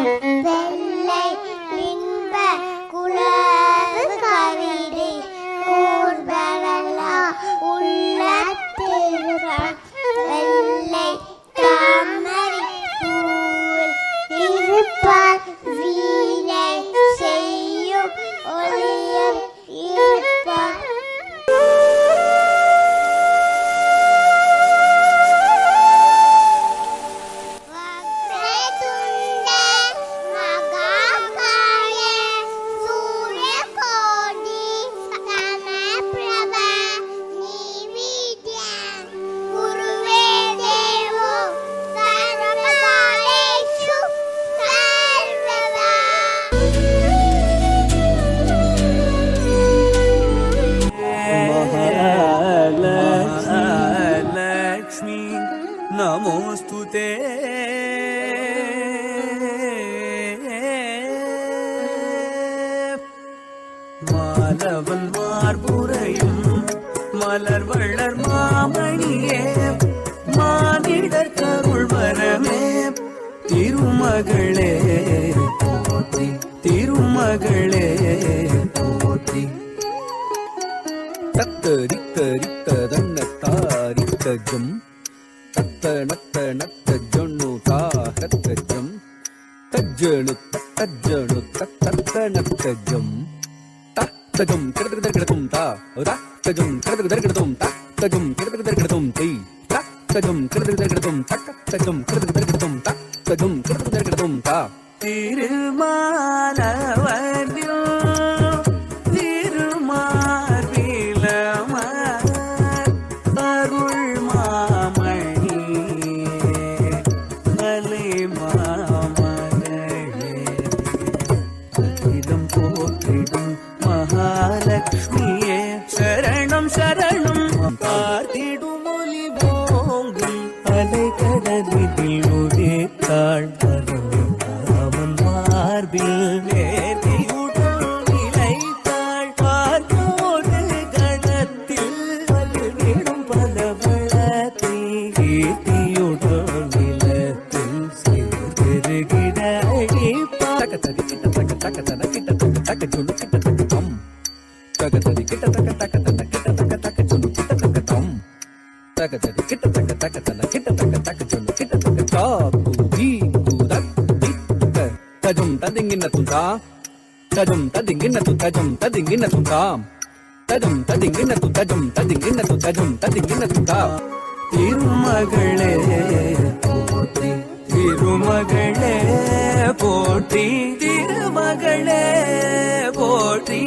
வெள்ளை இன்ப குலவு கவிதை கூர்வரெல்லாம் உள்ள திருவன் வெள்ளை தாமரை பூவில் இருப்பார் வீணை செய்யும் ஒளியர் இருப்பார். நமோஸ்துதே மாலவன் மார்புரையும் மலர் வள்ளர் மாமணியே மானிடர் கருள் வரமே திருமகளே போற்றி திருமகளே போற்றி. தத்தரித்தரித்ததன்னத்தாரித்தஜம் தத்த நத்த நத்த ஜொண்ணு தாகத்தஜம் தஜ்ஜணு தஜ்ஜணு தத்த நத்தஜம் தத்தஜம் கிடக்கும் தா தத்தஜம் கிடக்கும் தத்தஜம் கிடக்கும் தை தத்தஜம் கிடக்கும் தத்தஜம் கிடக்கும் தத்தஜம் கிடக்கும் தா. திருமாலவனில் மகாலட்சுமியே சரணம் சரணம் பார்த்திடும் ஒலி போங்கும் அலைகடலில் உதித்தாள் அவன் மார்பில் நேர்த்தியுடன் நிலைத்தாள் பார்ப்போது கணத்தில் பல்விடும் பலவளத்தை கீர்த்தியுடன் நிலத்தில் சேர்த்திருகிட தக்க தடி கிட்ட தக்க தக்க தன கிட்ட தக்க தக்க சொல்லு கிட்ட தக்க தம் தக்க தடி கிட்ட தக்க தக்க தன கிட்ட தக்க தக்க சொல்லு கிட்ட தக்க தம் தக்க தடி கிட்ட தக்க தக்க தன கிட்ட தக்க தக்க சொல்லு கிட்ட தக்க தா தி குதக் திக்க தஜம் ததிங்கின துதா தஜம் ததிங்கின து தஜம் ததிங்கின துதா தஜம் ததிங்கின து தஜம் ததிங்கின து தஜம் ததிங்கின துதா. திருமகளே போற்றி திருமகளே போற்றி திருமகளே போற்றி.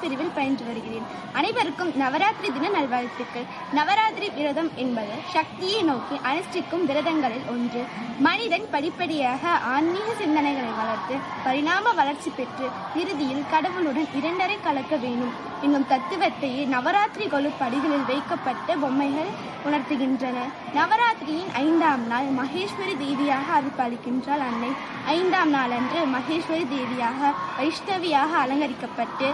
பிரிவில் பயின்று வருகிறேன். அனைவருக்கும் நவராத்திரி தின நல்வாழ்த்துக்கள். நவராத்திரி விரதம் என்பது சக்தியை நோக்கி அனுஷ்டிக்கும் விரதங்களில் ஒன்று. மனிதன் படிப்படியாக ஆன்மீக சிந்தனைகளை வளர்த்து பரிணாம வளர்ச்சி பெற்று இறுதியில் கடவுளுடன் இரண்டரை கலக்க வேண்டும் என்னும் தத்துவத்தையே நவராத்திரி கொலு படிகளில் வைக்கப்பட்ட பொம்மைகள் உணர்த்துகின்றன. நவராத்திரியின் 5ஆம் நாள் மகேஸ்வரி தேவியாக அருள்பாலிக்கின்றாள் அன்னை. 5ஆம் நாளன்று மகேஸ்வரி தேவியாக வைஷ்ணவியாக அலங்கரிக்கப்பட்டு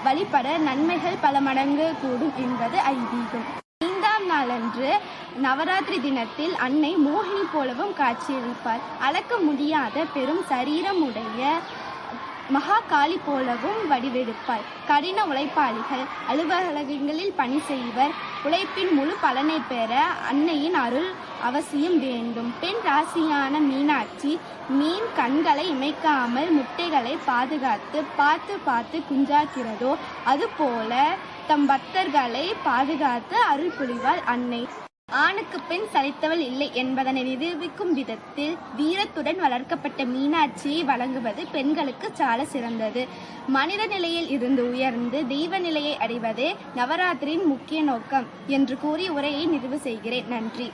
வழிபட நன்மைகள் பல மடங்கு கூடும் என்பது ஐதீகம். 5ஆம் நாளன்று நவராத்திரி தினத்தில் அன்னை மோகினி போலவும் காட்சியளிப்பார். அளக்க முடியாத பெரும் சரீரமுடைய மகா காளி போலவும் வடிவெடுப்பார். கடின உழைப்பாளிகள், அலுவலகங்களில் பணி செய்வர் உழைப்பின் முழு பலனை பெற அன்னையின் அருள் அவசியம் வேண்டும். பெண் ராசியான மீனாட்சி மீன் கண்களை இமைக்காமல் முட்டைகளை பாதுகாத்து பார்த்து பார்த்து குஞ்சாக்கிறதோ அதுபோல தம் பக்தர்களை பாதுகாத்து அருள் புரிவாள் அன்னை. ஆணுக்கு பெண் சளைத்தவள் இல்லை என்பதனை நிரூபிக்கும் விதத்தில் வீரத்துடன் வளர்க்கப்பட்ட மீனாட்சியை வழங்குவது பெண்களுக்கு சால சிறந்தது. மனித நிலையில் இருந்து உயர்ந்து தெய்வ நிலையை அடைவதே நவராத்திரியின் முக்கிய நோக்கம் என்று கூறி உரையை நிறைவு செய்கிறேன். நன்றி.